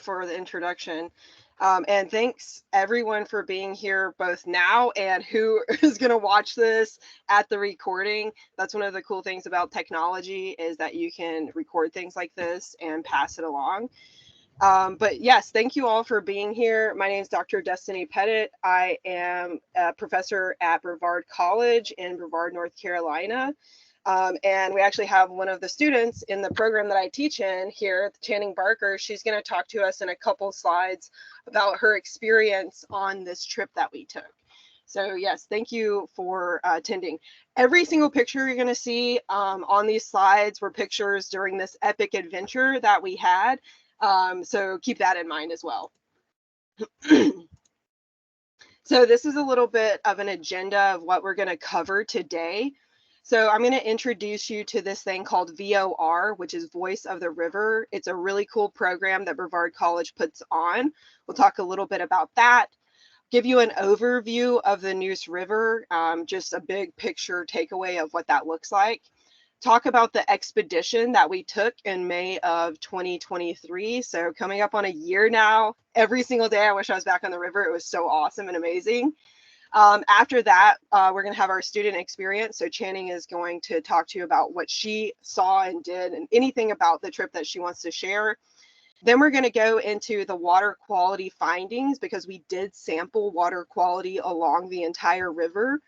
for the introduction. And thanks everyone for being here both now and who is going to watch this at the recording. That's one of the cool things about technology is that you can record things like this and pass it along. But yes, thank you all for being here. My name is Dr. Destiny Pettit. I am a professor at Brevard College in Brevard, North Carolina. And we actually have one of the students in the program that I teach in here, Channing Barker. She's going to talk to us in a couple slides about her experience on this trip that we took. So yes, thank you for attending. Every single picture you're going to see on these slides were pictures during this epic adventure that we had. So keep that in mind as well. So this is a little bit of an agenda of what we're going to cover today. So I'm going to introduce you to this thing called VOR, which is Voice of the River. It's a really cool program that Brevard College puts on. We'll talk a little bit about that. Give you an overview of the Neuse River, just a big picture takeaway of what that looks like. Talk about the expedition that we took in May of 2023. So coming up on a year now, every single day I wish I was back on the river. It was so awesome and amazing. After that, we're going to have our student experience. So Channing is going to talk to you about what she saw and did and anything about the trip that she wants to share. Then we're going to go into the water quality findings because we did sample water quality along the entire river.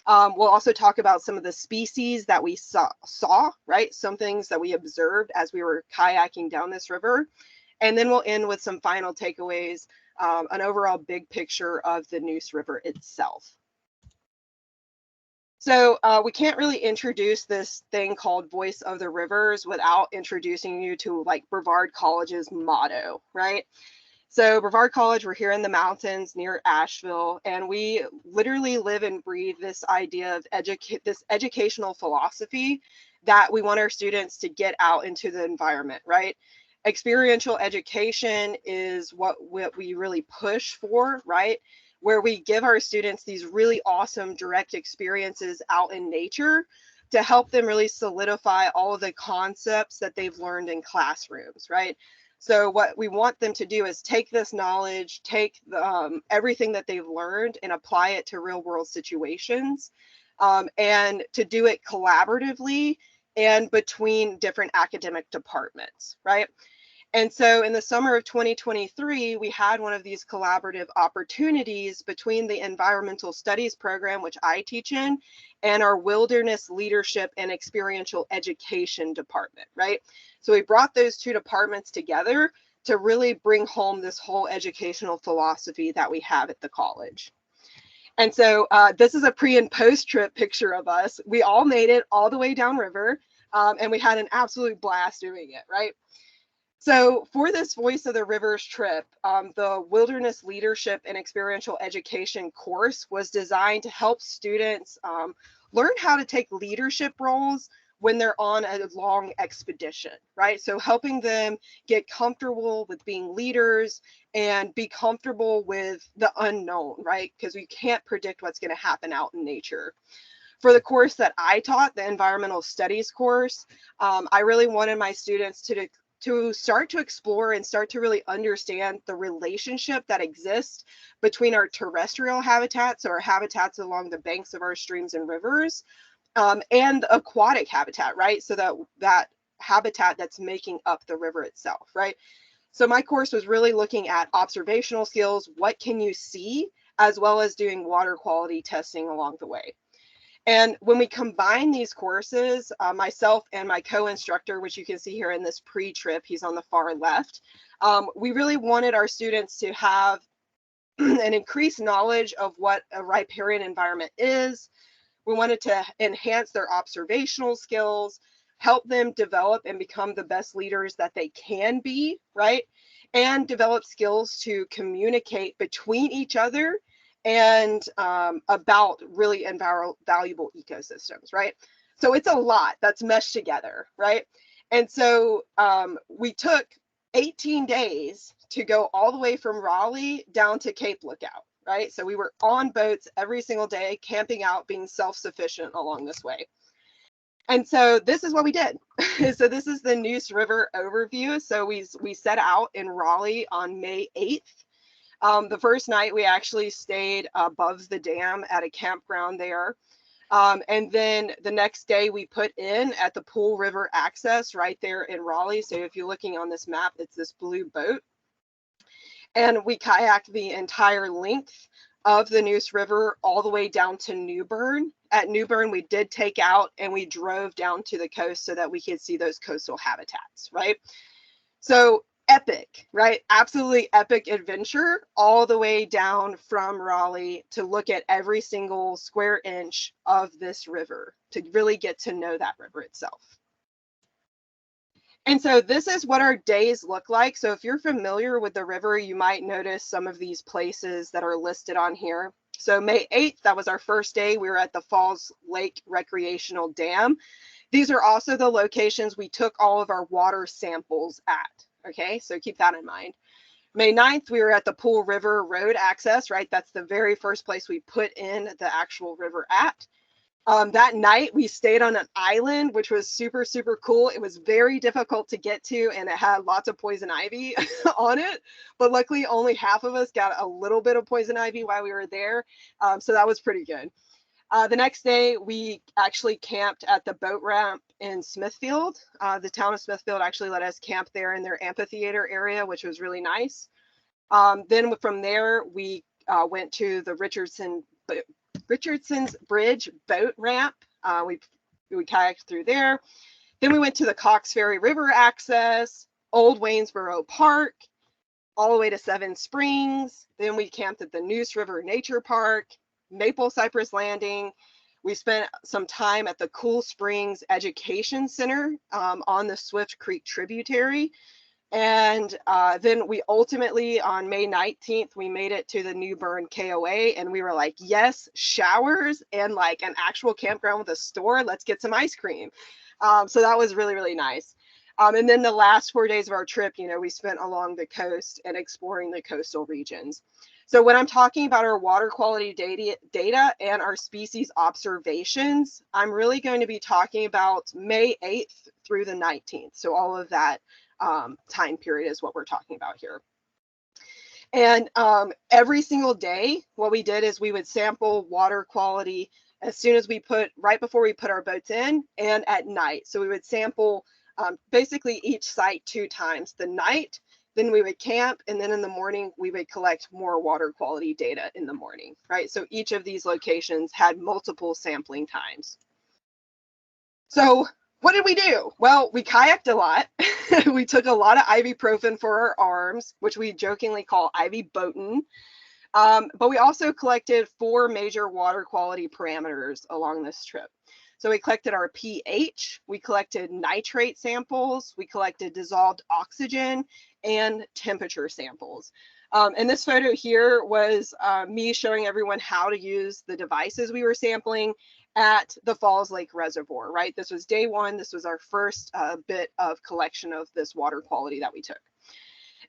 We'll also talk about some of the species that we saw, right? Some things that we observed as we were kayaking down this river. And then we'll end with some final takeaways, an overall big picture of the Neuse River itself. So we can't really introduce this thing called Voice of the Rivers without introducing you to like Brevard College's motto, right? So Brevard College, we're here in the mountains near Asheville, and we literally live and breathe this idea of this educational philosophy that we want our students to get out into the environment, right? Experiential education is what we really push for, right? Where we give our students these really awesome direct experiences out in nature to help them really solidify all of the concepts that they've learned in classrooms, right? So what we want them to do is take this knowledge, take everything that they've learned and apply it to real world situations, and to do it collaboratively and between different academic departments, right? And so in the summer of 2023, we had one of these collaborative opportunities between the Environmental Studies program, which I teach in, and our Wilderness Leadership and Experiential Education department, right? So we brought those two departments together to really bring home this whole educational philosophy that we have at the college. And so this is a pre and post trip picture of us. We all made it all the way downriver, and we had an absolute blast doing it, right? So for this Voice of the Rivers trip, the Wilderness Leadership and Experiential Education course was designed to help students learn how to take leadership roles when they're on a long expedition, right? So helping them get comfortable with being leaders and be comfortable with the unknown, right? Because we can't predict what's going to happen out in nature. For the course that I taught, the Environmental Studies course, I really wanted my students to start to explore and start to really understand the relationship that exists between our terrestrial habitats, or habitats along the banks of our streams and rivers, and aquatic habitat, right? So that habitat that's making up the river itself, right? So my course was really looking at observational skills, what can you see, as well as doing water quality testing along the way. And when we combine these courses, myself and my co-instructor, which you can see here in this pre-trip, he's on the far left, we really wanted our students to have an increased knowledge of what a riparian environment is. We wanted to enhance their observational skills, help them develop and become the best leaders that they can be, right? And develop skills to communicate between each other and about really valuable ecosystems, right? So it's a lot that's meshed together, right? And so we took 18 days to go all the way from Raleigh down to Cape Lookout, right? So we were on boats every single day, camping out, being self-sufficient along this way. And so this is what we did. So this is the Neuse River overview. So we set out in Raleigh on May 8th. The first night we actually stayed above the dam at a campground there. And then the next day we put in at the Pool River access right there in Raleigh. So if you're looking on this map, it's this blue boat. And we kayaked the entire length of the Neuse River all the way down to New Bern. At New Bern, we did take out and we drove down to the coast so that we could see those coastal habitats, right? So epic, right? Absolutely epic adventure all the way down from Raleigh to look at every single square inch of this river to really get to know that river itself. And so this is what our days look like. So if you're familiar with the river, you might notice some of these places that are listed on here. So May 8th, that was our first day. We were at the Falls Lake Recreational Dam. These are also the locations we took all of our water samples at. Okay, so keep that in mind. May 9th, we were at the Pool River Road access, right? That's the very first place we put in the actual river at. That night, we stayed on an island, which was super, super cool. It was very difficult to get to, and it had lots of poison ivy on it. But luckily, only half of us got a little bit of poison ivy while we were there. So that was pretty good. The next day, we actually camped at the boat ramp in Smithfield. The town of Smithfield actually let us camp there in their amphitheater area, which was really nice. Then from there, we went to the Richardson's Bridge boat ramp. We kayaked through there. Then we went to the Cox Ferry River access, Old Waynesboro Park, all the way to Seven Springs. Then we camped at the Neuse River Nature Park, Maple Cypress Landing. We spent some time at the Cool Springs Education Center on the Swift Creek tributary. And then we ultimately, on May 19th, we made it to the New Bern KOA, and we were like, yes, showers and like an actual campground with a store. Let's get some ice cream. So that was really, really nice. And then the last 4 days of our trip, you know, we spent along the coast and exploring the coastal regions. So when I'm talking about our water quality data and our species observations, I'm really going to be talking about May 8th through the 19th. So all of that time period is what we're talking about here. And every single day, what we did is we would sample water quality as soon as right before we put our boats in and at night. So we would sample basically each site 2 times, the night, then we would camp, and then in the morning, we would collect more water quality data in the morning, right? So each of these locations had multiple sampling times. So what did we do? Well, we kayaked a lot. We took a lot of ibuprofen for our arms, which we jokingly call ivy boatin'. But we also collected 4 major water quality parameters along this trip. So we collected our pH, we collected nitrate samples, we collected dissolved oxygen, and temperature samples. And this photo here was me showing everyone how to use the devices we were sampling at the Falls Lake Reservoir, right? This was day 1. This was our first bit of collection of this water quality that we took.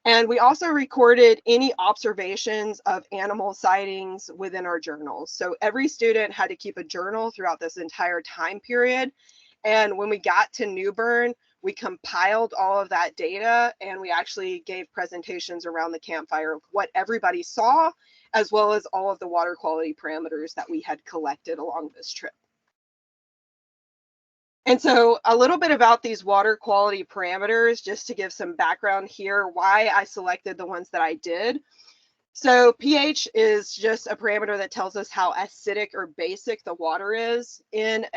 And we also recorded any observations of animal sightings within our journals. So every student had to keep a journal throughout this entire time period. And when we got to New Bern, we compiled all of that data, and we actually gave presentations around the campfire of what everybody saw, as well as all of the water quality parameters that we had collected along this trip. And so a little bit about these water quality parameters, just to give some background here, why I selected the ones that I did. So pH is just a parameter that tells us how acidic or basic the water is. In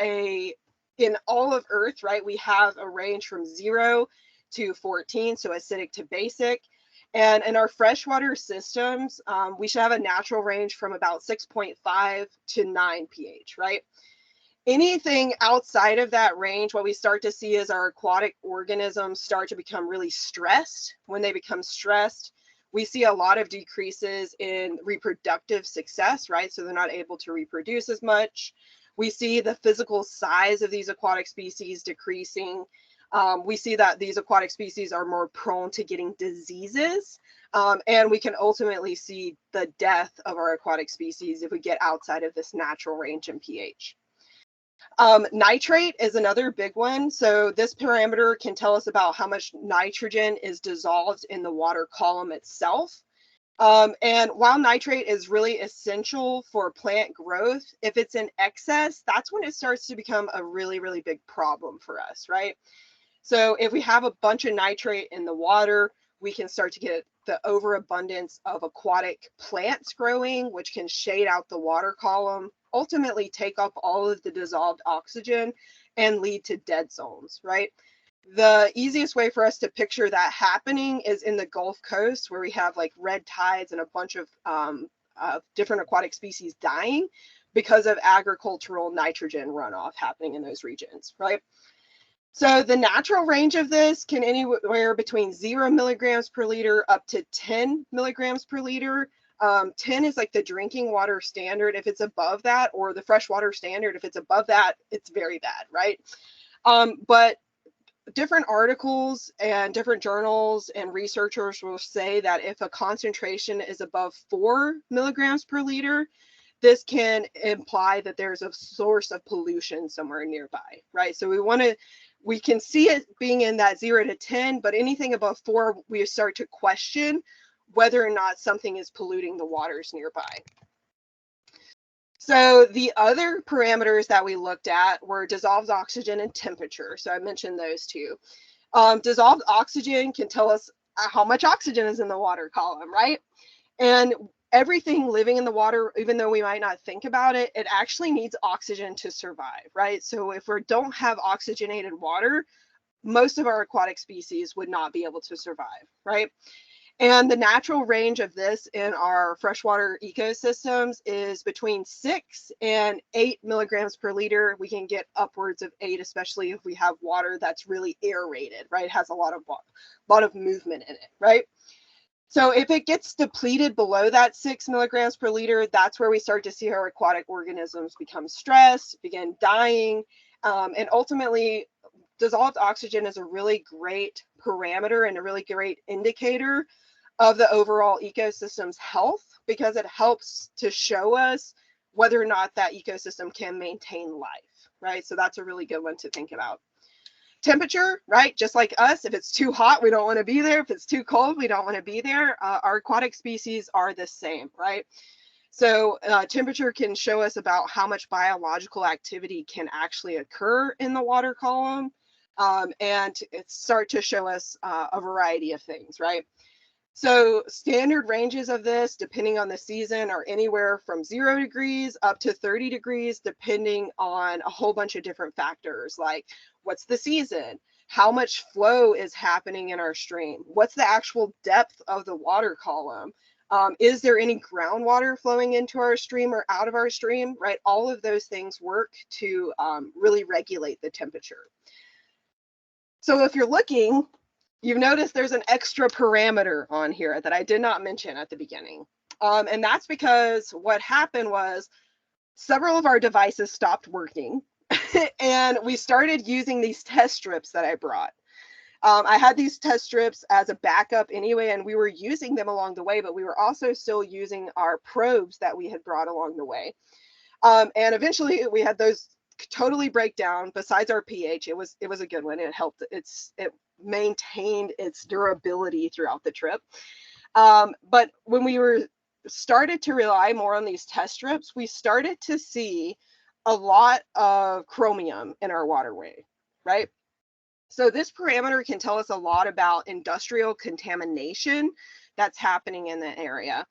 all of Earth, right, we have a range from 0 to 14, so acidic to basic. And in our freshwater systems, we should have a natural range from about 6.5 to 9 pH, right? Anything outside of that range, what we start to see is our aquatic organisms start to become really stressed. When they become stressed, we see a lot of decreases in reproductive success, right? So they're not able to reproduce as much. We see the physical size of these aquatic species decreasing. We see that these aquatic species are more prone to getting diseases. And we can ultimately see the death of our aquatic species if we get outside of this natural range in pH. Nitrate is another big one. So this parameter can tell us about how much nitrogen is dissolved in the water column itself. And while nitrate is really essential for plant growth, if it's in excess, that's when it starts to become a really, really big problem for us, right? So if we have a bunch of nitrate in the water, we can start to get the overabundance of aquatic plants growing, which can shade out the water column, ultimately take up all of the dissolved oxygen and lead to dead zones, right? The easiest way for us to picture that happening is in the Gulf Coast, where we have like red tides and a bunch of different aquatic species dying because of agricultural nitrogen runoff happening in those regions, right? So the natural range of this can anywhere between 0 milligrams per liter up to 10 milligrams per liter. 10 is like the drinking water standard. If it's above that, or the freshwater standard, if it's above that, it's very bad, right? But different articles and different journals and researchers will say that if a concentration is above 4 milligrams per liter, this can imply that there's a source of pollution somewhere nearby, right? So we can see it being in that 0 to 10, but anything above 4, we start to question whether or not something is polluting the waters nearby. So the other parameters that we looked at were dissolved oxygen and temperature. So I mentioned those two. Dissolved oxygen can tell us how much oxygen is in the water column, right? And everything living in the water, even though we might not think about it, it actually needs oxygen to survive, right? So if we don't have oxygenated water, most of our aquatic species would not be able to survive, right? And the natural range of this in our freshwater ecosystems is between 6 and 8 milligrams per liter. We can get upwards of 8, especially if we have water that's really aerated, right? It has a lot of movement in it, right? So if it gets depleted below that 6 milligrams per liter, that's where we start to see our aquatic organisms become stressed, begin dying, and ultimately dissolved oxygen is a really great parameter and a really great indicator of the overall ecosystem's health, because it helps to show us whether or not that ecosystem can maintain life, right? So that's a really good one to think about. Temperature, right? Just like us, if it's too hot, we don't want to be there. If it's too cold, we don't want to be there. Our aquatic species are the same, right? So temperature can show us about how much biological activity can actually occur in the water column, and it start to show us a variety of things, right? So standard ranges of this, depending on the season, are anywhere from 0 degrees up to 30 degrees, depending on a whole bunch of different factors, like what's the season, how much flow is happening in our stream, what's the actual depth of the water column, is there any groundwater flowing into our stream or out of our stream, right? All of those things work to really regulate the temperature. So if you're looking, you've noticed there's an extra parameter on here that I did not mention at the beginning. And that's because what happened was several of our devices stopped working and we started using these test strips that I brought. I had these test strips as a backup anyway, and we were using them along the way, but we were also still using our probes that we had brought along the way. And eventually we had those totally break down. Besides our pH, it was a good one. It helped. It maintained its durability throughout the trip. But when we started to rely more on these test strips, we started to see a lot of chromium in our waterway, right? So this parameter can tell us a lot about industrial contamination that's happening in the area.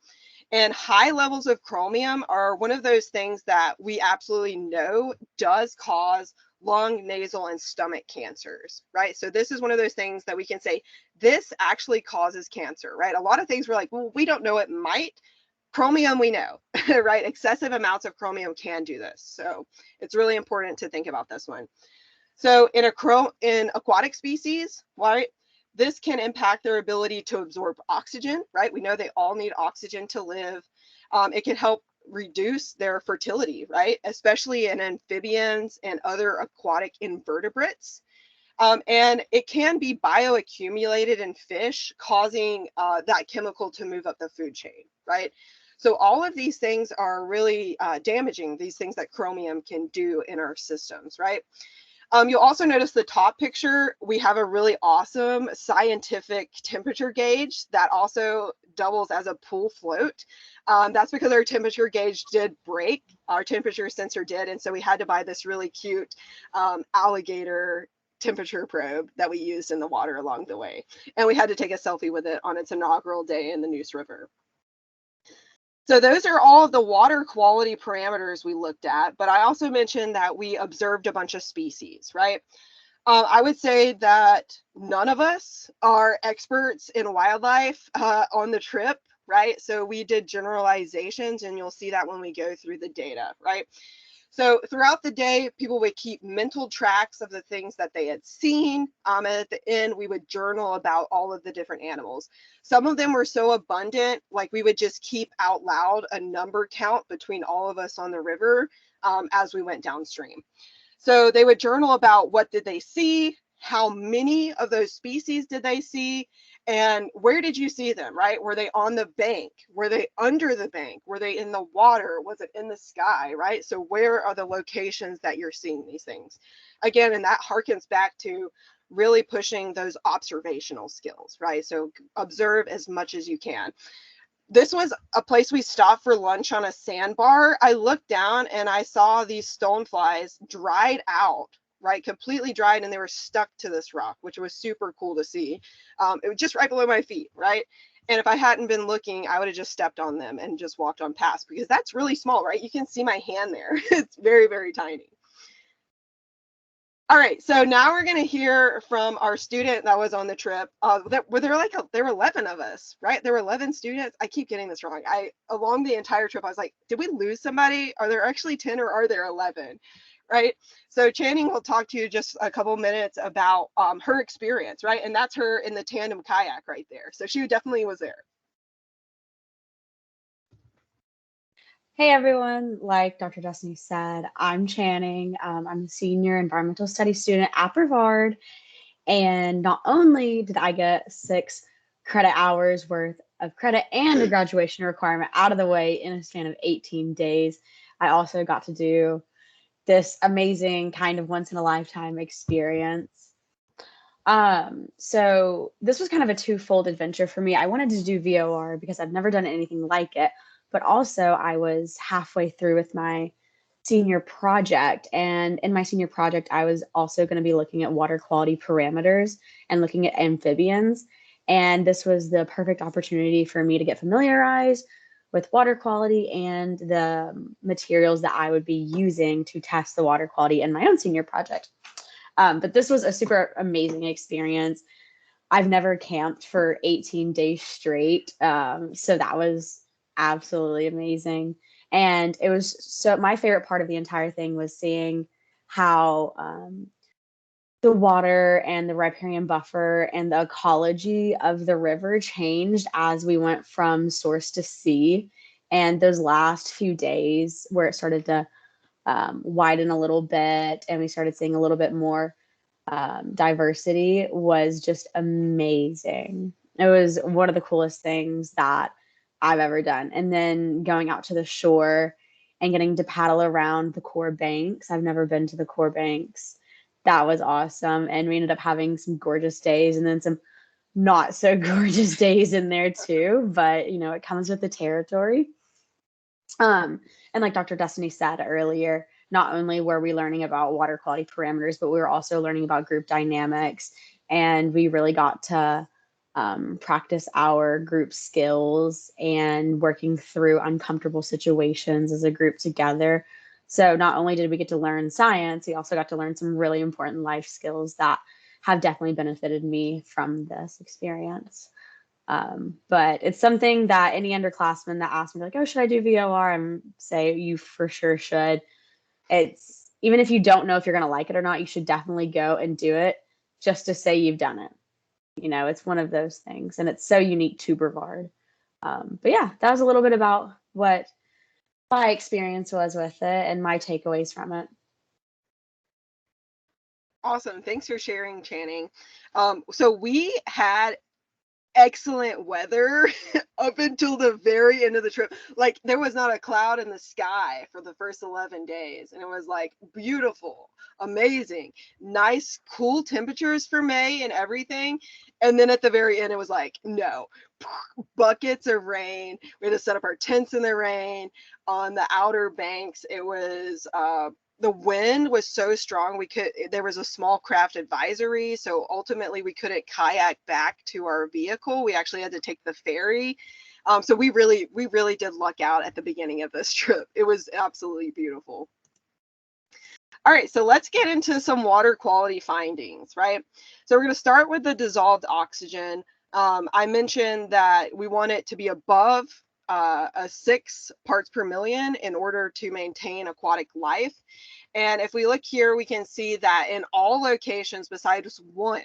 And high levels of chromium are one of those things that we absolutely know does cause lung, nasal, and stomach cancers, right? So this is one of those things that we can say, this actually causes cancer, right? A lot of things we're like, well, we don't know, it might. Chromium, we know, right? Excessive amounts of chromium can do this. So it's really important to think about this one. So in aquatic species, right, this can impact their ability to absorb oxygen, right? We know they all need oxygen to live. It can help reduce their fertility, right? Especially in amphibians and other aquatic invertebrates. And it can be bioaccumulated in fish, causing that chemical to move up the food chain, right? So all of these things are really damaging, these things that chromium can do in our systems, right? You'll also notice the top picture, we have a really awesome scientific temperature gauge that also doubles as a pool float. That's because our temperature gauge did break, our temperature sensor did, and so we had to buy this really cute alligator temperature probe that we used in the water along the way. And we had to take a selfie with it on its inaugural day in the Neuse River. So those are all of the water quality parameters we looked at, but I also mentioned that we observed a bunch of species, right? I would say that none of us are experts in wildlife on the trip, right? So we did generalizations, and you'll see that when we go through the data, right? So throughout the day, people would keep mental tracks of the things that they had seen. And at the end, we would journal about all of the different animals. Some of them were so abundant, like we would just keep out loud a number count between all of us on the river as we went downstream. So they would journal about what did they see, how many of those species did they see, and where did you see them, right? Were they on the bank? Were they under the bank? Were they in the water? Was it in the sky, right? So where are the locations that you're seeing these things? Again, and that harkens back to really pushing those observational skills, right? So observe as much as you can. This was a place we stopped for lunch on a sandbar. I looked down and I saw these stoneflies dried out, right? Completely dried, and they were stuck to this rock, which was super cool to see. It was just right below my feet, right? And if I hadn't been looking, I would have just stepped on them and just walked on past, because that's really small, right? You can see my hand there. It's very, very tiny. All right, so now we're going to hear from our student that was on the trip. There were 11 of us, right? There were 11 students. I keep getting this wrong. Along the entire trip, I was like, did we lose somebody? Are there actually 10 or are there 11? Right? So Channing will talk to you just a couple minutes about her experience, right? And that's her in the tandem kayak right there. So she definitely was there. Hey everyone, like Dr. Destiny said, I'm Channing. I'm a senior environmental studies student at Brevard. And not only did I get 6 credit hours worth of credit and a graduation requirement out of the way in a span of 18 days, I also got to do this amazing kind of once in a lifetime experience. So this was kind of a twofold adventure for me. I wanted to do VOR because I've never done anything like it, but also I was halfway through with my senior project. And in my senior project, I was also going to be looking at water quality parameters and looking at amphibians. And this was the perfect opportunity for me to get familiarized with water quality and the materials that I would be using to test the water quality in my own senior project. But this was a super amazing experience. I've never camped for 18 days straight. So that was absolutely amazing. And it was so my favorite part of the entire thing was seeing how the water and the riparian buffer and the ecology of the river changed as we went from source to sea. And those last few days where it started to widen a little bit and we started seeing a little bit more diversity was just amazing. It was one of the coolest things that I've ever done. And then going out to the shore and getting to paddle around the core banks. I've never been to the core banks. That was awesome. And we ended up having some gorgeous days and then some not so gorgeous days in there too. But, you know, it comes with the territory. And like Dr. Destiny said earlier, not only were we learning about water quality parameters, but we were also learning about group dynamics. And we really got to practice our group skills and working through uncomfortable situations as a group together. So not only did we get to learn science, we also got to learn some really important life skills that have definitely benefited me from this experience. But it's something that any underclassmen that ask me, like, oh, should I do VOR? I'm say you for sure should. It's even if you don't know if you're going to like it or not, you should definitely go and do it just to say you've done it. You know, it's one of those things, and it's so unique to Brevard. But yeah, that was a little bit about what my experience was with it and my takeaways from it. Awesome. Thanks for sharing, Channing. So we had excellent weather up until the very end of the trip. Like there was not a cloud in the sky for the first 11 days. And it was like beautiful, amazing, nice, cool temperatures for May and everything. And then at the very end, it was like, no, buckets of rain. We had to set up our tents in the rain on the outer banks. It was, the wind was so strong there was a small craft advisory, so ultimately we couldn't kayak back to our vehicle. We actually had to take the ferry. So we really did luck out at the beginning of this trip. It was absolutely beautiful. All right, so let's get into some water quality findings, right? So we're going to start with the dissolved oxygen. I mentioned that we want it to be above a 6 parts per million in order to maintain aquatic life. And if we look here, we can see that in all locations besides one,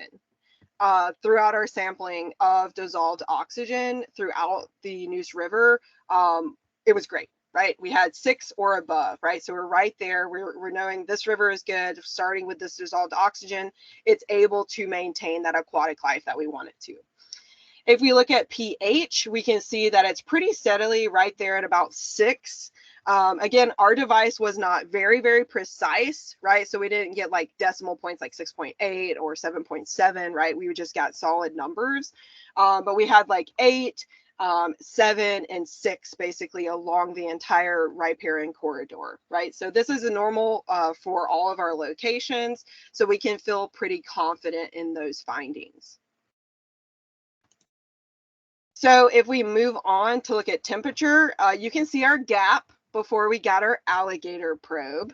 throughout our sampling of dissolved oxygen throughout the Neuse River, it was great, right? We had 6 or above, right? So we're right there. We're knowing this river is good. Starting with this dissolved oxygen, it's able to maintain that aquatic life that we want it to. If we look at pH, we can see that it's pretty steadily right there at about 6. Again, our device was not very precise, right? So we didn't get like decimal points like 6.8 or 7.7, right? We just got solid numbers. But we had like 8, 7, and 6 basically along the entire riparian corridor, right? So this is a normal for all of our locations. So we can feel pretty confident in those findings. So if we move on to look at temperature, you can see our gap before we got our alligator probe.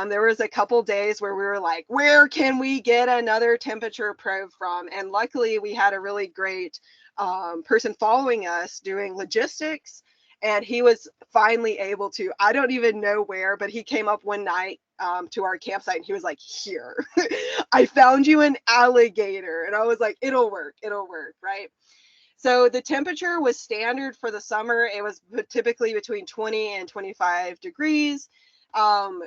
There was a couple days where we were like, where can we get another temperature probe from? And luckily we had a really great person following us doing logistics. And he was finally able to, I don't even know where, but he came up one night to our campsite and he was like, here, I found you an alligator. And I was like, it'll work, right? So the temperature was standard for the summer. It was typically between 20 and 25 degrees.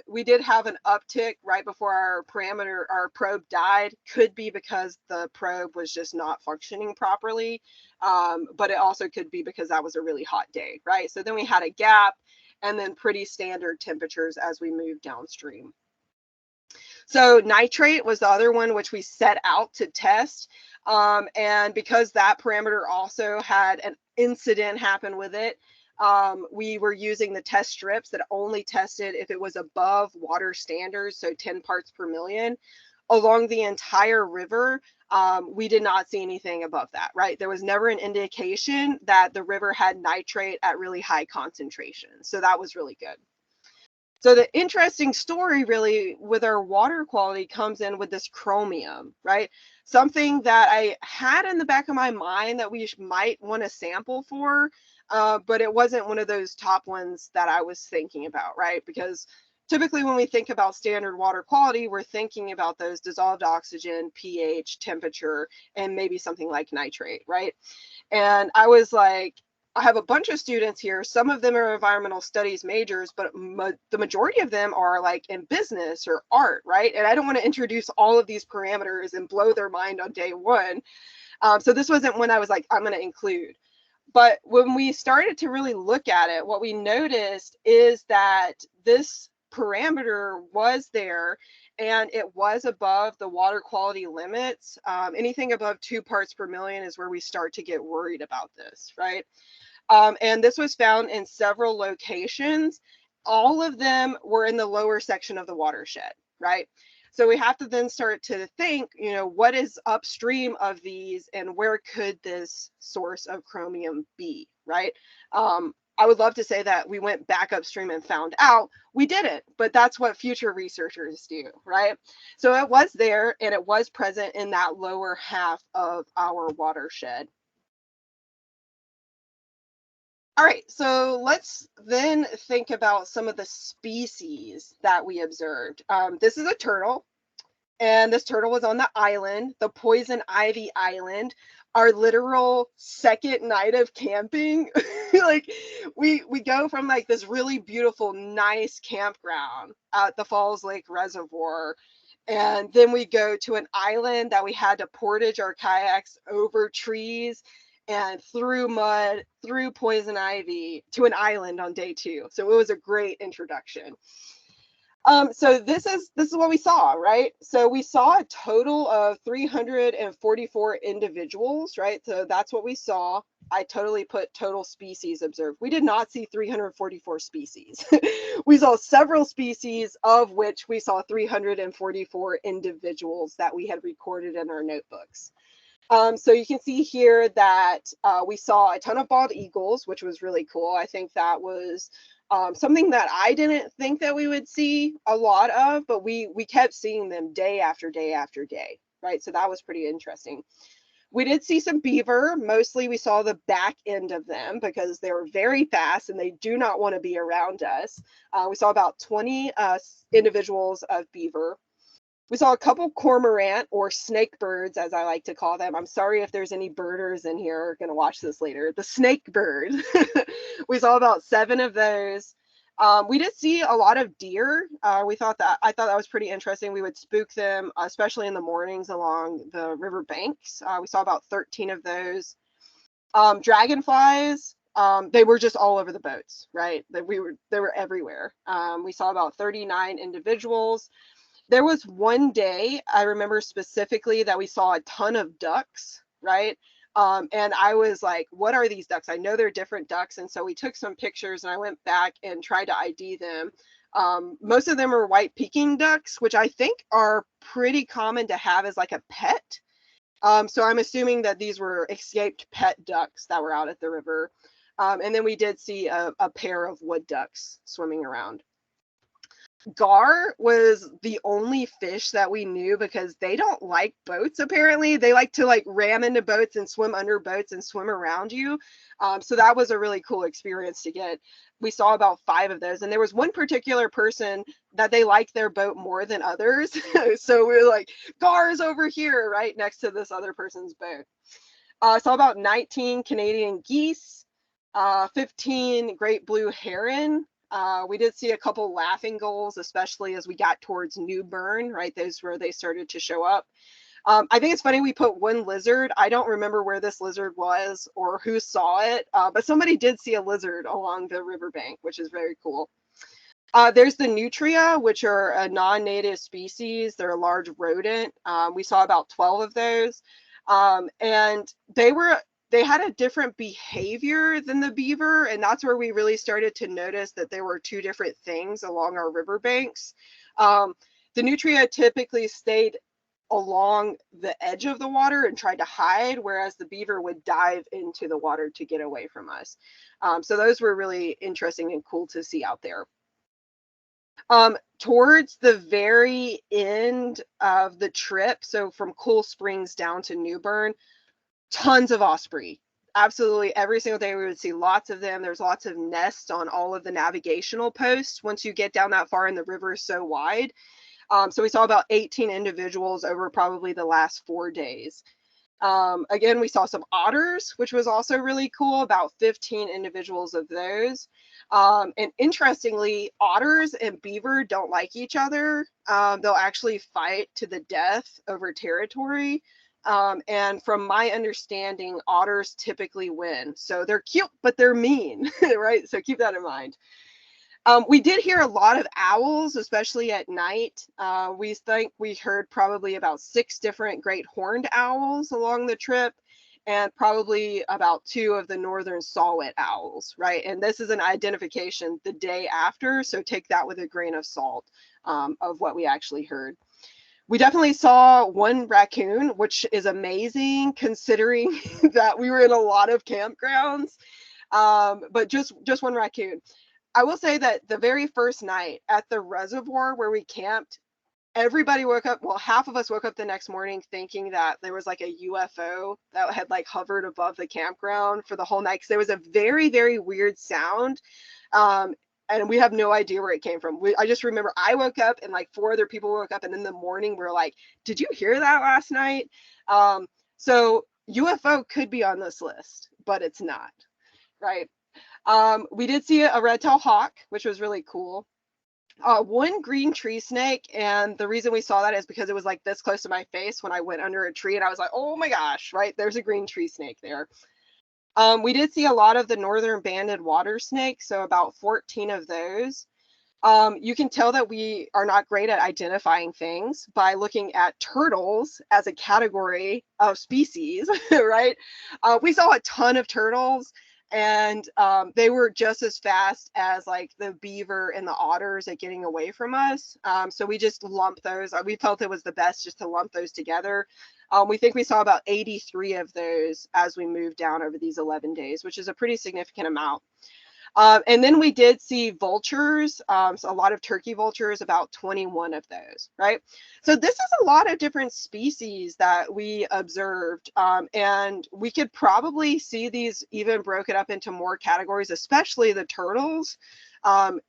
We did have an uptick right before our probe died. Could be because the probe was just not functioning properly. But it also could be because that was a really hot day, right? So then we had a gap and then pretty standard temperatures as we moved downstream. So nitrate was the other one which we set out to test. And because that parameter also had an incident happen with it, we were using the test strips that only tested if it was above water standards, so 10 parts per million. Along the entire river, we did not see anything above that, right? There was never an indication that the river had nitrate at really high concentrations. So that was really good. So the interesting story really with our water quality comes in with this chromium, right? Something that I had in the back of my mind that we might want to sample for, but it wasn't one of those top ones that I was thinking about, right? Because typically when we think about standard water quality, we're thinking about those dissolved oxygen, pH, temperature, and maybe something like nitrate, right? And I was like, I have a bunch of students here. Some of them are environmental studies majors, but the majority of them are like in business or art, right? And I don't want to introduce all of these parameters and blow their mind on day one. So this wasn't when I was like, I'm going to include. But when we started to really look at it, what we noticed is that this parameter was there and it was above the water quality limits. Anything above 2 parts per million is where we start to get worried about this, right? And this was found in several locations. All of them were in the lower section of the watershed, right? So we have to then start to think, you know, what is upstream of these and where could this source of chromium be, right? I would love to say that we went back upstream and found out. We didn't, but that's what future researchers do, right? So it was there and it was present in that lower half of our watershed. All right, so let's then think about some of the species that we observed. This is a turtle, and this turtle was on the island, the Poison Ivy Island, our literal second night of camping. Like we go from like this really beautiful, nice campground at the Falls Lake Reservoir, and then we go to an island that we had to portage our kayaks over trees and through mud, through poison ivy to an island on day 2. So it was a great introduction. So this is what we saw, right? So we saw a total of 344 individuals, right? So that's what we saw. I totally put total species observed. We did not see 344 species. We saw several species, of which we saw 344 individuals that we had recorded in our notebooks. So you can see here that we saw a ton of bald eagles, which was really cool. I think that was something that I didn't think that we would see a lot of, but we kept seeing them day after day after day, right? So that was pretty interesting. We did see some beaver. Mostly we saw the back end of them because they were very fast and they do not want to be around us. We saw about 20 individuals of beaver. We saw a couple cormorant or snake birds, as I like to call them. I'm sorry if there's any birders in here going to watch this later. The snake bird. We saw about 7 of those. We did see a lot of deer. I thought that was pretty interesting. We would spook them, especially in the mornings along the river banks. We saw about 13 of those. Dragonflies. They were just all over the boats, right? They were everywhere. We saw about 39 individuals. There was one day I remember specifically that we saw a ton of ducks, right? And I was like, what are these ducks? I know they're different ducks. And so we took some pictures and I went back and tried to ID them. Most of them are white Peking ducks, which I think are pretty common to have as like a pet. So I'm assuming that these were escaped pet ducks that were out at the river. And then we did see a pair of wood ducks swimming around. Gar was the only fish that we knew because they don't like boats. Apparently they like to like ram into boats and swim under boats and swim around you. So that was a really cool experience to get. We saw about 5 of those, and there was one particular person that they liked their boat more than others. So we were like, Gar's over here right next to this other person's boat. Saw about 19 Canadian geese, 15 great blue heron. We did see a couple laughing gulls, especially as we got towards New Bern, right? Those where they started to show up. I think it's funny we put one lizard. I don't remember where this lizard was or who saw it, but somebody did see a lizard along the riverbank, which is very cool. There's the nutria, which are a non-native species. They're a large rodent. We saw about 12 of those. And they had a different behavior than the beaver, and that's where we really started to notice that there were 2 different things along our riverbanks. The nutria typically stayed along the edge of the water and tried to hide, whereas the beaver would dive into the water to get away from us. So those were really interesting and cool to see out there. Towards the very end of the trip, so from Cool Springs down to New Bern, tons of osprey. Absolutely every single day we would see lots of them. There's lots of nests on all of the navigational posts once you get down that far, and the river is so wide. So we saw about 18 individuals over probably the last 4 days. Again, we saw some otters, which was also really cool, about 15 individuals of those. And interestingly, otters and beaver don't like each other. They'll actually fight to the death over territory. And from my understanding, otters typically win. So they're cute, but they're mean, right? So keep that in mind. We did hear a lot of owls, especially at night. We think we heard probably about 6 different great horned owls along the trip, and probably about 2 of the northern saw-whet owls, right? And this is an identification the day after, so take that with a grain of salt of what we actually heard. We definitely saw 1 raccoon, which is amazing considering that we were in a lot of campgrounds, but just 1 raccoon. I will say that the very first night at the reservoir where we camped, everybody woke up. Well, half of us woke up the next morning thinking that there was like a UFO that had like hovered above the campground for the whole night. Because there was a very, very weird sound. And we have no idea where it came from. I just remember I woke up and like 4 other people woke up. And in the morning, we're like, did you hear that last night? So UFO could be on this list, but it's not, right? We did see a red-tailed hawk, which was really cool. 1 green tree snake, and the reason we saw that is because it was like this close to my face when I went under a tree, and I was like, oh my gosh, right? There's a green tree snake there. We did see a lot of the northern banded water snake, so about 14 of those. You can tell that we are not great at identifying things by looking at turtles as a category of species, right? We saw a ton of turtles, and they were just as fast as like the beaver and the otters at getting away from us. So we just lumped those. We felt it was the best just to lump those together. We think we saw about 83 of those as we moved down over these 11 days, which is a pretty significant amount. And then we did see vultures, so a lot of turkey vultures, about 21 of those, right? So this is a lot of different species that we observed, and we could probably see these even broken up into more categories, especially the turtles,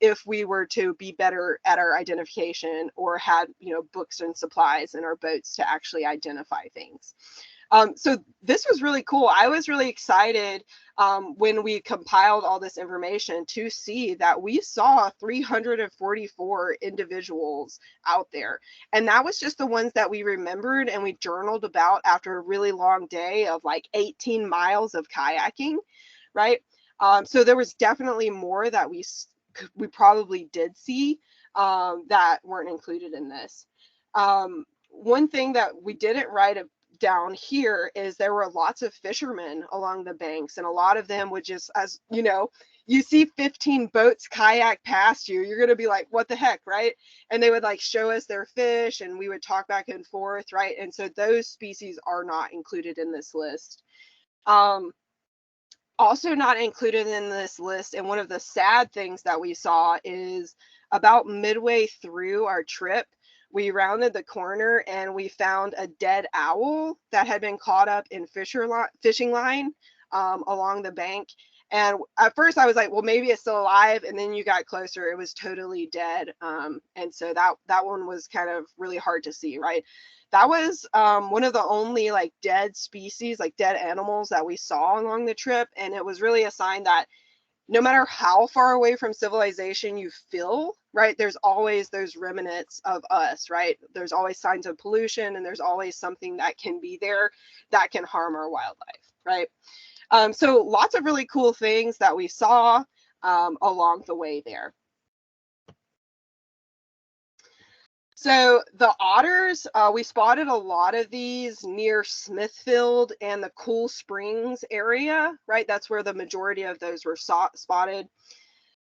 if we were to be better at our identification or had, books and supplies in our boats to actually identify things. So this was really cool. I was really excited when we compiled all this information to see that we saw 344 individuals out there. And that was just the ones that we remembered and we journaled about after a really long day of like 18 miles of kayaking, right? So there was definitely more that we probably did see that weren't included in this. One thing that we didn't write down here is there were lots of fishermen along the banks, and a lot of them would just, as you see 15 boats kayak past you, you're going to be like, what the heck, right? And they would like show us their fish and we would talk back and forth, right? And so those species are not included in this list. Also not included in this list, and one of the sad things that we saw is about midway through our trip, we rounded the corner and we found a dead owl that had been caught up in fishing line along the bank. And at first I was like, well, maybe it's still alive. And then you got closer, it was totally dead. And so that one was kind of really hard to see, right? That was one of the only like dead species, like dead animals that we saw along the trip. And it was really a sign that no matter how far away from civilization you feel, right, there's always those remnants of us, right? There's always signs of pollution, and there's always something that can be there that can harm our wildlife, right? So lots of really cool things that we saw along the way there. So the otters, we spotted a lot of these near Smithfield and the Cool Springs area, right? That's where the majority of those were spotted.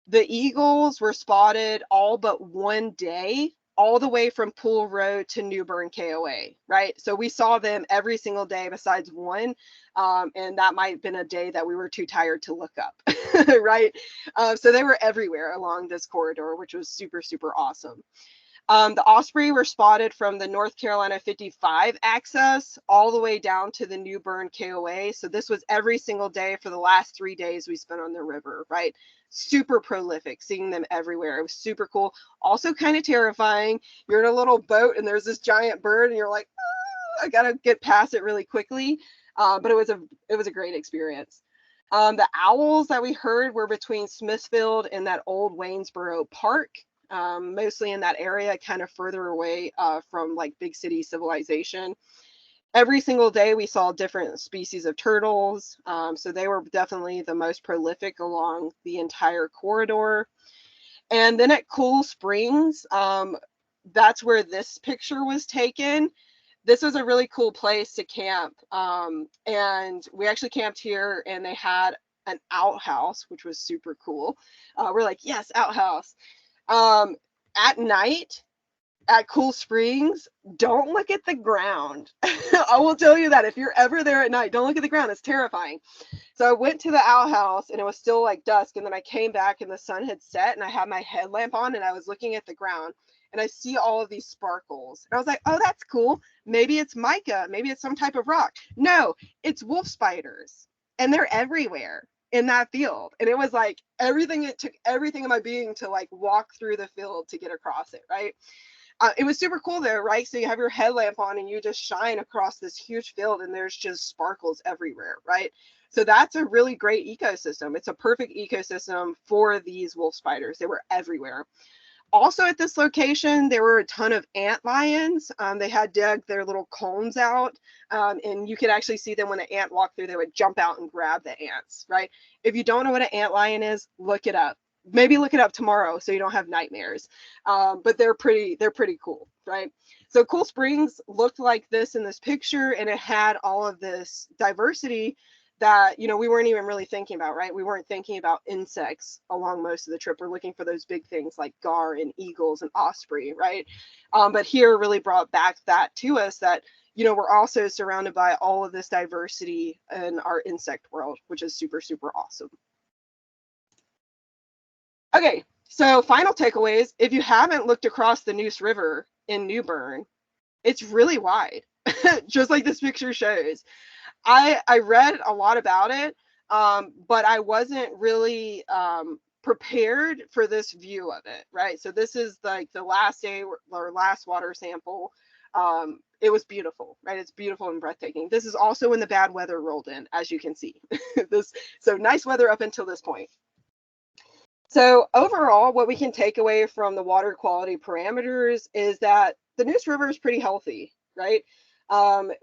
The eagles were spotted all but one day, all the way from Pool Road to New Bern KOA, right? So we saw them every single day besides one, and that might have been a day that we were too tired to look up, right? So they were everywhere along this corridor, which was super, super awesome. The osprey were spotted from the North Carolina 55 access all the way down to the New Bern KOA. So this was every single day for the last 3 days we spent on the river, right? Super prolific, seeing them everywhere. It was super cool. Also kind of terrifying. You're in a little boat and there's this giant bird and you're like, I gotta get past it really quickly. But it was a great experience. The owls that we heard were between Smithfield and that old Waynesboro Park. Mostly in that area, kind of further away from like big city civilization. Every single day we saw different species of turtles. So they were definitely the most prolific along the entire corridor. And then at Cool Springs, that's where this picture was taken. This was a really cool place to camp. And we actually camped here and they had an outhouse, which was super cool. We're like, yes, outhouse. At night at Cool Springs, don't look at the ground. I will tell you that if you're ever there at night, don't look at the ground. It's terrifying. So I went to the outhouse and it was still like dusk. And then I came back and the sun had set and I had my headlamp on and I was looking at the ground and I see all of these sparkles. And I was like, oh, that's cool. Maybe it's mica. Maybe it's some type of rock. No, it's wolf spiders. And they're everywhere in that field. And it was like it took everything in my being to like walk through the field to get across it, right? It was super cool though, right? So you have your headlamp on and you just shine across this huge field and there's just sparkles everywhere, right? So that's a really great ecosystem. It's a perfect ecosystem for these wolf spiders. They were everywhere. Also at this location, there were a ton of ant lions. They had dug their little cones out, and you could actually see them when an ant walked through, they would jump out and grab the ants, right? If you don't know what an ant lion is, look it up. Maybe look it up tomorrow so you don't have nightmares. But they're pretty cool, right? So Cool Springs looked like this in this picture, and it had all of this diversity that, you know, we weren't even really thinking about, right? We weren't thinking about insects along most of the trip. We're looking for those big things like gar and eagles and osprey, right? But here really brought back that to us that, you know, we're also surrounded by all of this diversity in our insect world, which is super, super awesome. Okay, so final takeaways. If you haven't looked across the Neuse River in New Bern, it's really wide, just like this picture shows. I read a lot about it, but I wasn't really prepared for this view of it, right? So this is like the last day or last water sample. It was beautiful, right? It's beautiful and breathtaking. This is also when the bad weather rolled in, as you can see. So nice weather up until this point. So overall, what we can take away from the water quality parameters is that the Neuse River is pretty healthy, right?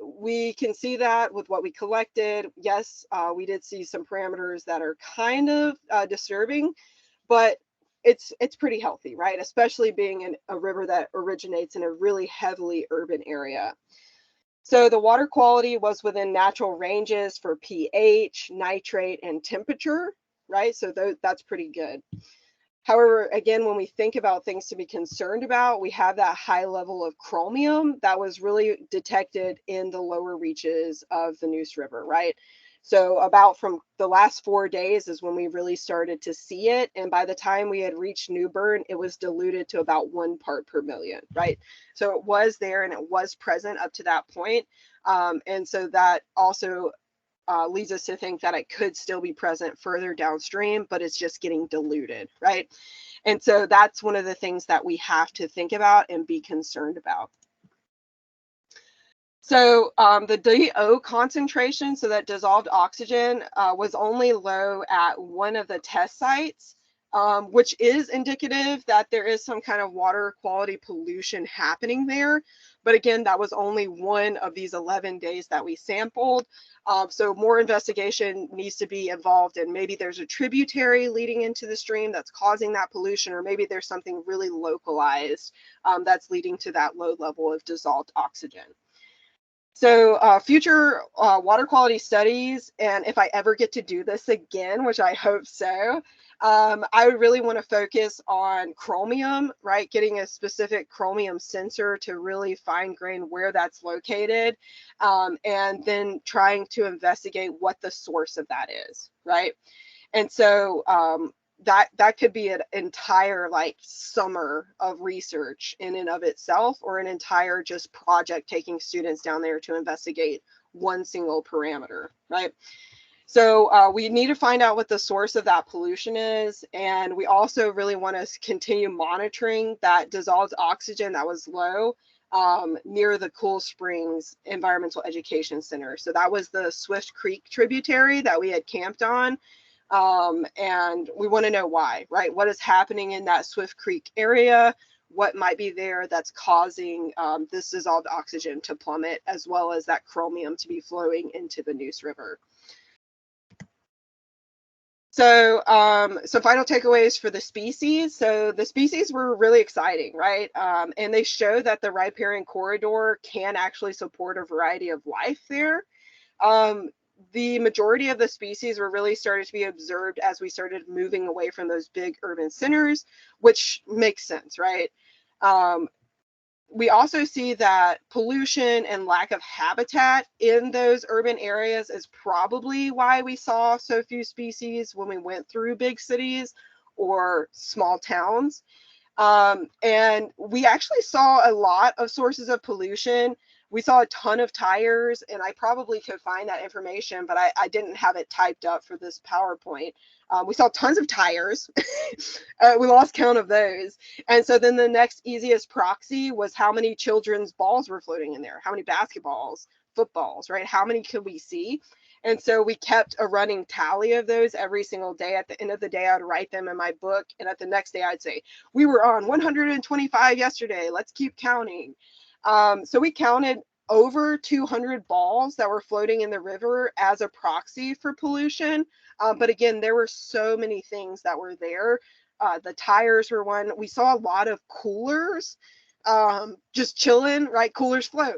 We can see that with what we collected. Yes, we did see some parameters that are kind of disturbing, but it's pretty healthy, right? Especially being in a river that originates in a really heavily urban area. So the water quality was within natural ranges for pH, nitrate, and temperature, right? So that's pretty good. However, again, when we think about things to be concerned about, we have that high level of chromium that was really detected in the lower reaches of the Neuse River, right? So about from the last 4 days is when we really started to see it. And by the time we had reached New Bern, it was diluted to about 1 part per million, right? So it was there and it was present up to that point. And so that also leads us to think that it could still be present further downstream, but it's just getting diluted, right? And so that's one of the things that we have to think about and be concerned about. So the DO concentration, so that dissolved oxygen, was only low at one of the test sites, which is indicative that there is some kind of water quality pollution happening there. But again, that was only one of these 11 days that we sampled. So more investigation needs to be involved, and maybe there's a tributary leading into the stream that's causing that pollution, or maybe there's something really localized that's leading to that low level of dissolved oxygen. So future water quality studies, and if I ever get to do this again, which I hope so, I would really want to focus on chromium, right? Getting a specific chromium sensor to really fine grain where that's located, and then trying to investigate what the source of that is, right? And so that could be an entire like summer of research in and of itself, or an entire just project taking students down there to investigate one single parameter, right? So we need to find out what the source of that pollution is, and we also really want to continue monitoring that dissolved oxygen that was low near the Cool Springs Environmental Education Center. So that was the Swift Creek tributary that we had camped on. And we want to know why, right? What is happening in that Swift Creek area? What might be there that's causing this dissolved oxygen to plummet, as well as that chromium to be flowing into the Neuse River. So, so final takeaways for the species. So the species were really exciting, right? And they show that the riparian corridor can actually support a variety of life there. The majority of the species were really started to be observed as we started moving away from those big urban centers, which makes sense, right? We also see that pollution and lack of habitat in those urban areas is probably why we saw so few species when we went through big cities or small towns. And we actually saw a lot of sources of pollution. We saw a ton of tires, and I probably could find that information, but I didn't have it typed up for this PowerPoint. We saw tons of tires. We lost count of those. And so then the next easiest proxy was how many children's balls were floating in there, how many basketballs, footballs, right? How many could we see? And so we kept a running tally of those every single day. At the end of the day, I'd write them in my book. And at the next day, I'd say, we were on 125 yesterday. Let's keep counting. So we counted over 200 balls that were floating in the river as a proxy for pollution. But again, there were so many things that were there. The tires were one. We saw a lot of coolers just chilling, right? Coolers float.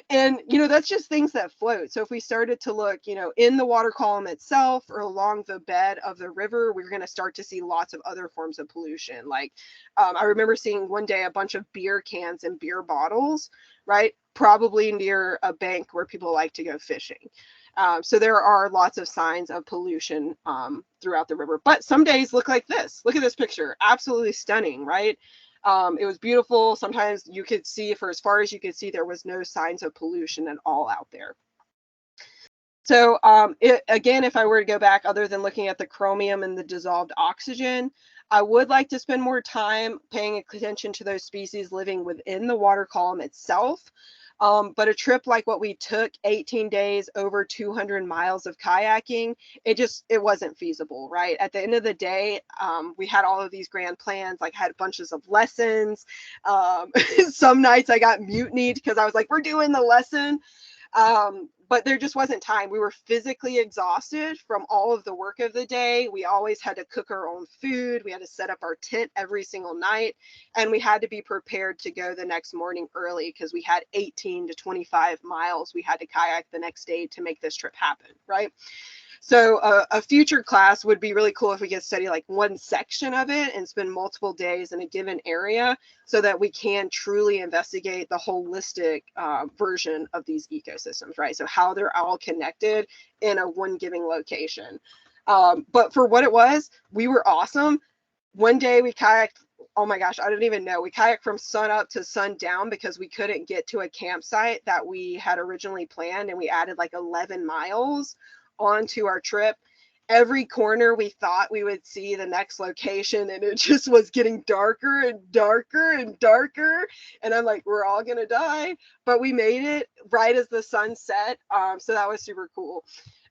And, that's just things that float. So if we started to look, in the water column itself or along the bed of the river, we're going to start to see lots of other forms of pollution. Like I remember seeing one day a bunch of beer cans and beer bottles, right? Probably near a bank where people like to go fishing. So there are lots of signs of pollution throughout the river. But some days look like this. Look at this picture. Absolutely stunning, right? It was beautiful. Sometimes you could see, for as far as you could see, there was no signs of pollution at all out there. So again, if I were to go back, other than looking at the chromium and the dissolved oxygen, I would like to spend more time paying attention to those species living within the water column itself. But a trip like what we took, 18 days, over 200 miles of kayaking, it wasn't feasible, right? At the end of the day, we had all of these grand plans, like had bunches of lessons. Some nights I got mutinied because I was like, we're doing the lesson. But there just wasn't time. We were physically exhausted from all of the work of the day. We always had to cook our own food. We had to set up our tent every single night. And we had to be prepared to go the next morning early because we had 18 to 25 miles we had to kayak the next day to make this trip happen, right? So a future class would be really cool if we could study like one section of it and spend multiple days in a given area so that we can truly investigate the holistic version of these ecosystems, right? So how they're all connected in a one given location. But for what it was, we were awesome. One day we kayaked, oh my gosh, I don't even know. We kayaked from sun up to sundown because we couldn't get to a campsite that we had originally planned, and we added like 11 miles onto our trip. Every corner we thought we would see the next location, and it just was getting darker and darker and darker. And I'm like, we're all gonna die, but we made it right as the sun set. So that was super cool.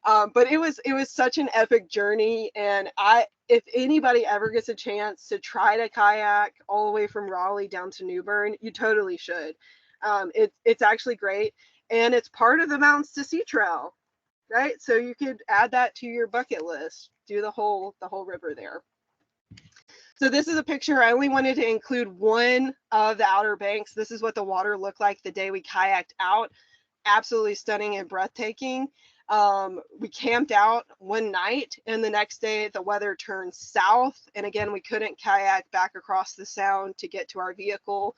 But it was such an epic journey, and if anybody ever gets a chance to try to kayak all the way from Raleigh down to New Bern, you totally should. It's actually great, and it's part of the Mountains to Sea Trail, right? So you could add that to your bucket list. Do the whole river there. So this is a picture. I only wanted to include one of the Outer Banks. This is what the water looked like the day we kayaked out. Absolutely stunning and breathtaking. We camped out one night, and the next day the weather turned south, and again we couldn't kayak back across the sound to get to our vehicle,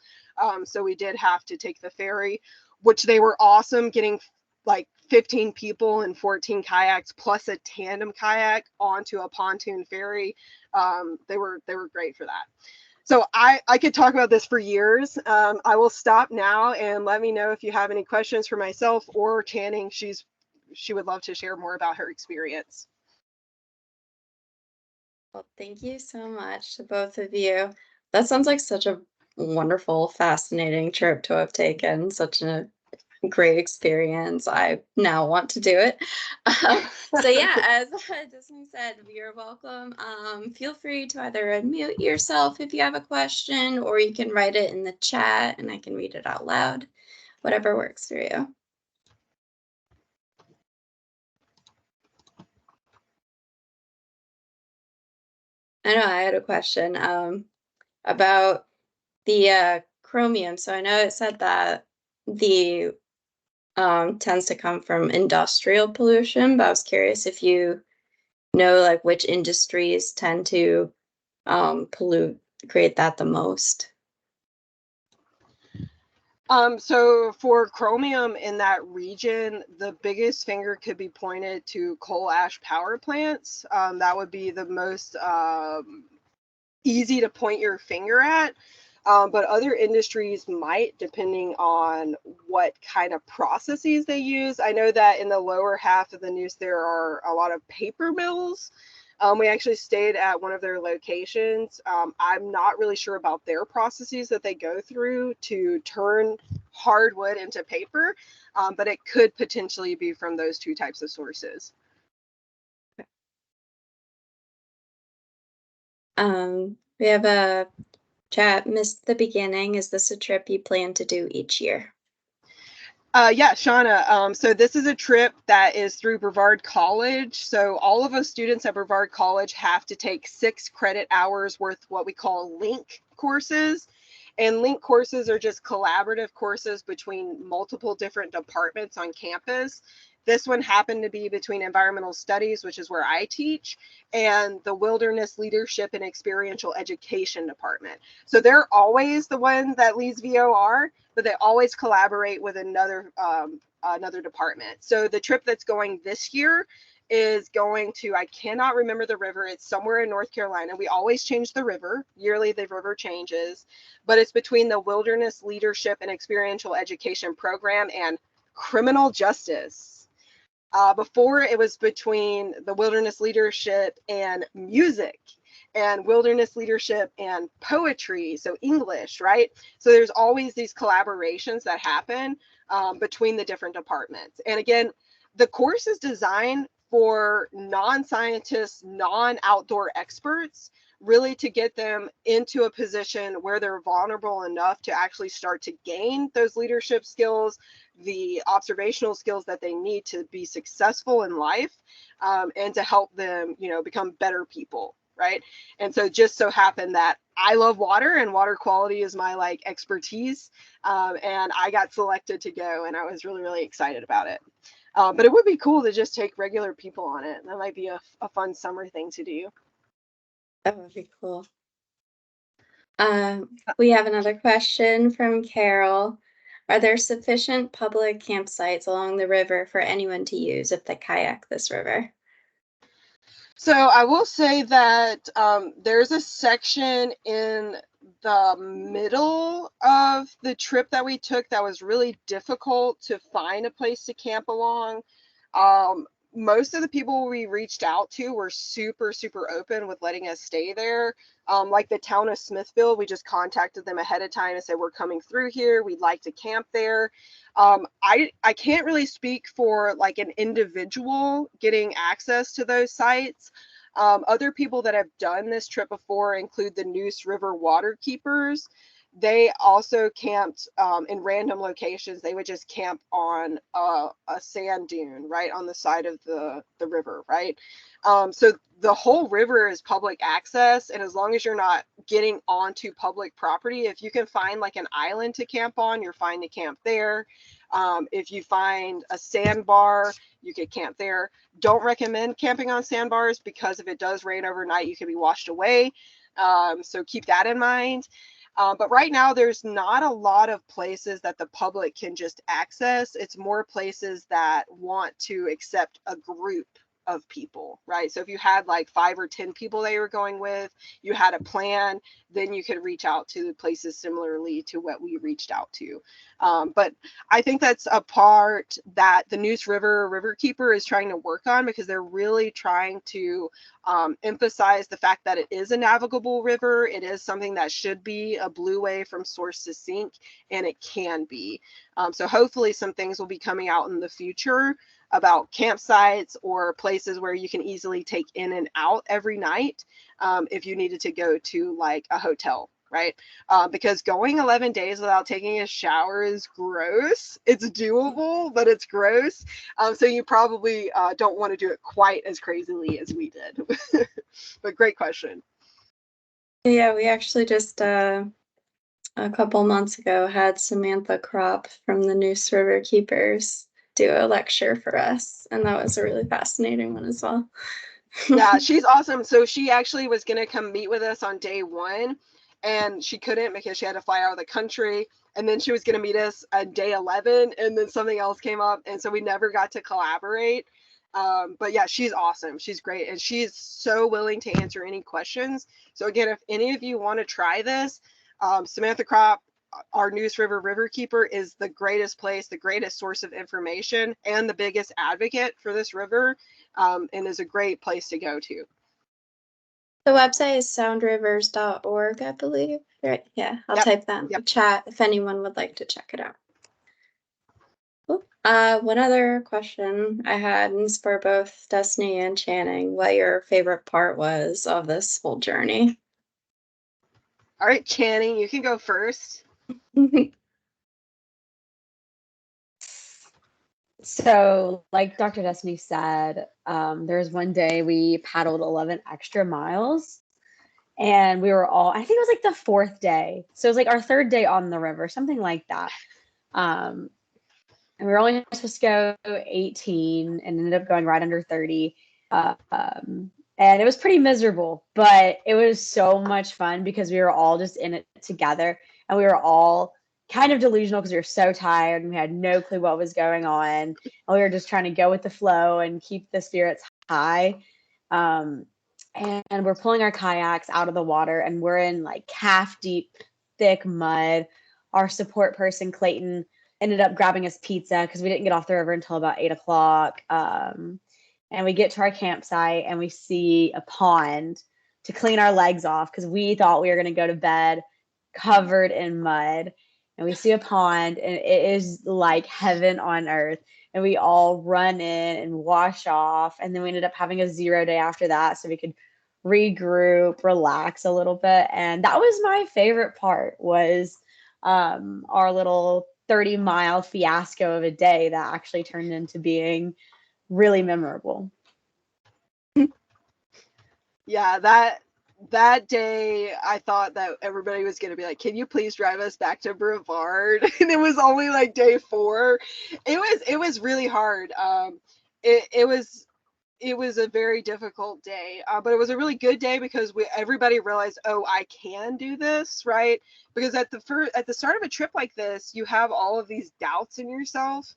so we did have to take the ferry, which they were awesome, getting like 15 people and 14 kayaks plus a tandem kayak onto a pontoon ferry. They were great for that. So I could talk about this for years. I will stop now and let me know if you have any questions for myself or Channing. She would love to share more about her experience. Well, thank you so much to both of you. That sounds like such a wonderful, fascinating trip to have taken. Such a great experience. I now want to do it. So yeah, as Disney said, you're welcome. Feel free to either unmute yourself if you have a question, or you can write it in the chat and I can read it out loud. Whatever works for you. I know I had a question about the chromium. So I know it said that the tends to come from industrial pollution, but I was curious if you know like which industries tend to create that the most. So for chromium in that region, the biggest finger could be pointed to coal ash power plants. That would be the most easy to point your finger at. But other industries might, depending on what kind of processes they use. I know that in the lower half of the Neuse, there are a lot of paper mills. We actually stayed at one of their locations. I'm not really sure about their processes that they go through to turn hardwood into paper, but it could potentially be from those two types of sources. We have a chat, missed the beginning. Is this a trip you plan to do each year? Yeah, Shauna. So this is a trip that is through Brevard College. So all of us students at Brevard College have to take 6 credit hours worth what we call link courses. And link courses are just collaborative courses between multiple different departments on campus. This one happened to be between environmental studies, which is where I teach, and the wilderness leadership and experiential education department. So they're always the one that leads VOR, but they always collaborate with another department. So the trip that's going this year is going to, I cannot remember the river. It's somewhere in North Carolina. We always change the river. Yearly, the river changes, but it's between the Wilderness Leadership and Experiential Education Program and criminal justice. Before, it was between the wilderness leadership and music, and wilderness leadership and poetry, so English, right? So there's always these collaborations that happen between the different departments. And again, the course is designed for non-scientists, non-outdoor experts, really to get them into a position where they're vulnerable enough to actually start to gain those leadership skills, the observational skills that they need to be successful in life, and to help them, become better people, right? And so just so happened that I love water and water quality is my expertise, and I got selected to go, and I was really, really excited about it. But it would be cool to just take regular people on it. That might be a fun summer thing to do. That would be cool. We have another question from Carol. Are there sufficient public campsites along the river for anyone to use if they kayak this river? So I will say that there's a section in the middle of the trip that we took that was really difficult to find a place to camp along. Most of the people we reached out to were super, super open with letting us stay there. Like the town of Smithfield, we just contacted them ahead of time and said, we're coming through here. We'd like to camp there. I can't really speak for an individual getting access to those sites. Other people that have done this trip before include the Neuse River water keepers. They also camped in random locations. They would just camp on a sand dune right on the side of the river, right? So the whole river is public access, and as long as you're not getting onto public property, if you can find an island to camp on, you're fine to camp there. If you find a sandbar, you could camp there. Don't recommend camping on sandbars because if it does rain overnight, you can be washed away. So keep that in mind. But right now, there's not a lot of places that the public can just access. It's more places that want to accept a group of people, right? So if you had 5 or 10 people that you were going with, you had a plan, then you could reach out to places similarly to what we reached out to. But I think that's a part that the Neuse River Riverkeeper is trying to work on, because they're really trying to emphasize the fact that it is a navigable river. It is something that should be a blueway from source to sink, and it can be. So hopefully some things will be coming out in the future about campsites or places where you can easily take in and out every night if you needed to go to a hotel, right? Because going 11 days without taking a shower is gross. It's doable, but it's gross. So you probably don't want to do it quite as crazily as we did. But great question. Yeah, we actually just a couple months ago had Samantha Kropp from the Neuse River Keepers do a lecture for us, and that was a really fascinating one as well. Yeah, she's awesome. So she actually was going to come meet with us on day 1, and she couldn't because she had to fly out of the country. And then she was going to meet us on day 11, and then something else came up, and so we never got to collaborate. But yeah, she's awesome. She's great, and she's so willing to answer any questions. So again, if any of you want to try this, Samantha Kropp, our Neuse River Riverkeeper, is the greatest place, the greatest source of information, and the biggest advocate for this river, and is a great place to go to. The website is soundrivers.org, I believe. Right? Yeah, I'll type that in the chat if anyone would like to check it out. One other question I had is for both Destiny and Channing, what your favorite part was of this whole journey. All right, Channing, you can go first. So, like Dr. Destiny said, there was one day we paddled 11 extra miles, and we were all, I think it was like the fourth day. So it was like our third day on the river, something like that. And we were only supposed to go 18 and ended up going right under 30. And it was pretty miserable, but it was so much fun because we were all just in it together, and we were all kind of delusional because we were so tired and we had no clue what was going on. And we were just trying to go with the flow and keep the spirits high. And we're pulling our kayaks out of the water, and we're in like calf deep, thick mud. Our support person, Clayton, ended up grabbing us pizza because we didn't get off the river until about 8 o'clock. And we get to our campsite and we see a pond to clean our legs off because we thought we were going to go to bed covered in mud. And we see a pond, and it is like heaven on earth. And we all run in and wash off. And then we ended up having a 0 day after that so we could regroup, relax a little bit. And that was my favorite part, was our little 30-mile fiasco of a day that actually turned into being really memorable. Yeah, that day I thought that everybody was going to be like, can you please drive us back to Brevard? And it was only like day 4. It was really hard. It was a very difficult day, but it was a really good day because everybody realized, oh, I can do this, right? Because at the start of a trip like this, you have all of these doubts in yourself.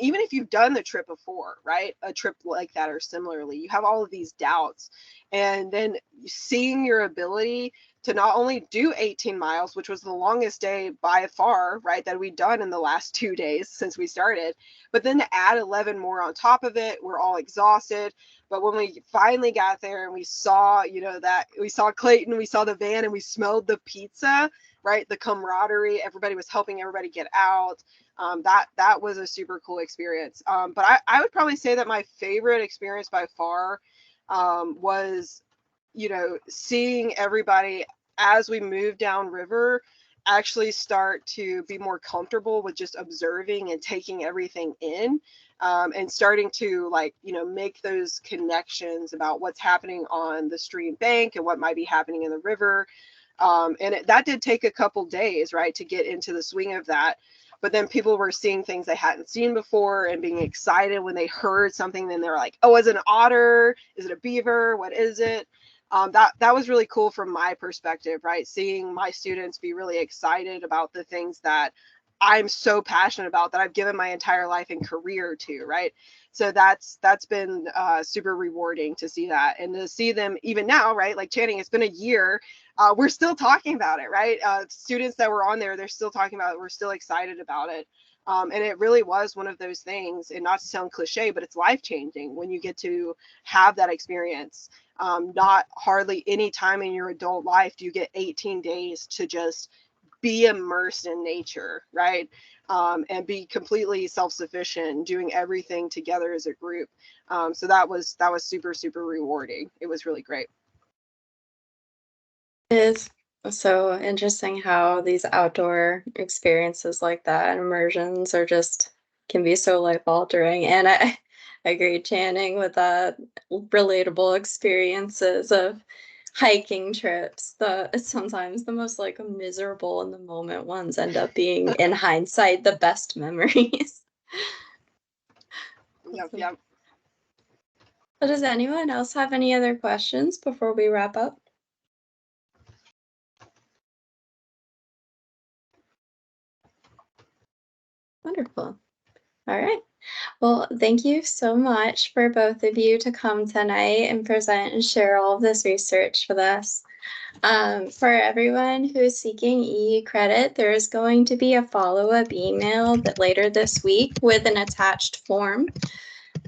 Even if you've done the trip before, right? A trip like that or similarly, you have all of these doubts, and then seeing your ability to not only do 18 miles, which was the longest day by far, right, that we'd done in the last 2 days since we started, but then to add 11 more on top of it. We're all exhausted. But when we finally got there and we saw, that we saw Clayton, we saw the van, and we smelled the pizza, right? The camaraderie, everybody was helping everybody get out. That was a super cool experience. But I would probably say that my favorite experience by far was, seeing everybody as we moved downriver actually start to be more comfortable with just observing and taking everything in, and starting to make those connections about what's happening on the stream bank and what might be happening in the river. That did take a couple days, right, to get into the swing of that. But then people were seeing things they hadn't seen before and being excited when they heard something. Then they're like, oh, is it an otter? Is it a beaver? What is it? That was really cool from my perspective, right? Seeing my students be really excited about the things that I'm so passionate about, that I've given my entire life and career to, right? So that's been super rewarding to see that, and to see them even now, right? Like Channing, it's been a year. We're still talking about it, right? Students that were on there, they're still talking about it. We're still excited about it. And it really was one of those things, and not to sound cliche, but it's life-changing when you get to have that experience. Not hardly any time in your adult life do you get 18 days to just be immersed in nature, right? And be completely self-sufficient, doing everything together as a group. So that was super, super rewarding. It was really great. It is so interesting how these outdoor experiences like that, immersions, are just can be so life altering. And I agree, Channing, with that relatable experiences of hiking trips. Sometimes the most like miserable in the moment ones end up being, in hindsight, the best memories. Yep. So does anyone else have any other questions before we wrap up? Wonderful. All right. Well, thank you so much for both of you to come tonight and present and share all of this research with us. For everyone who is seeking EE credit, there is going to be a follow-up email that later this week with an attached form.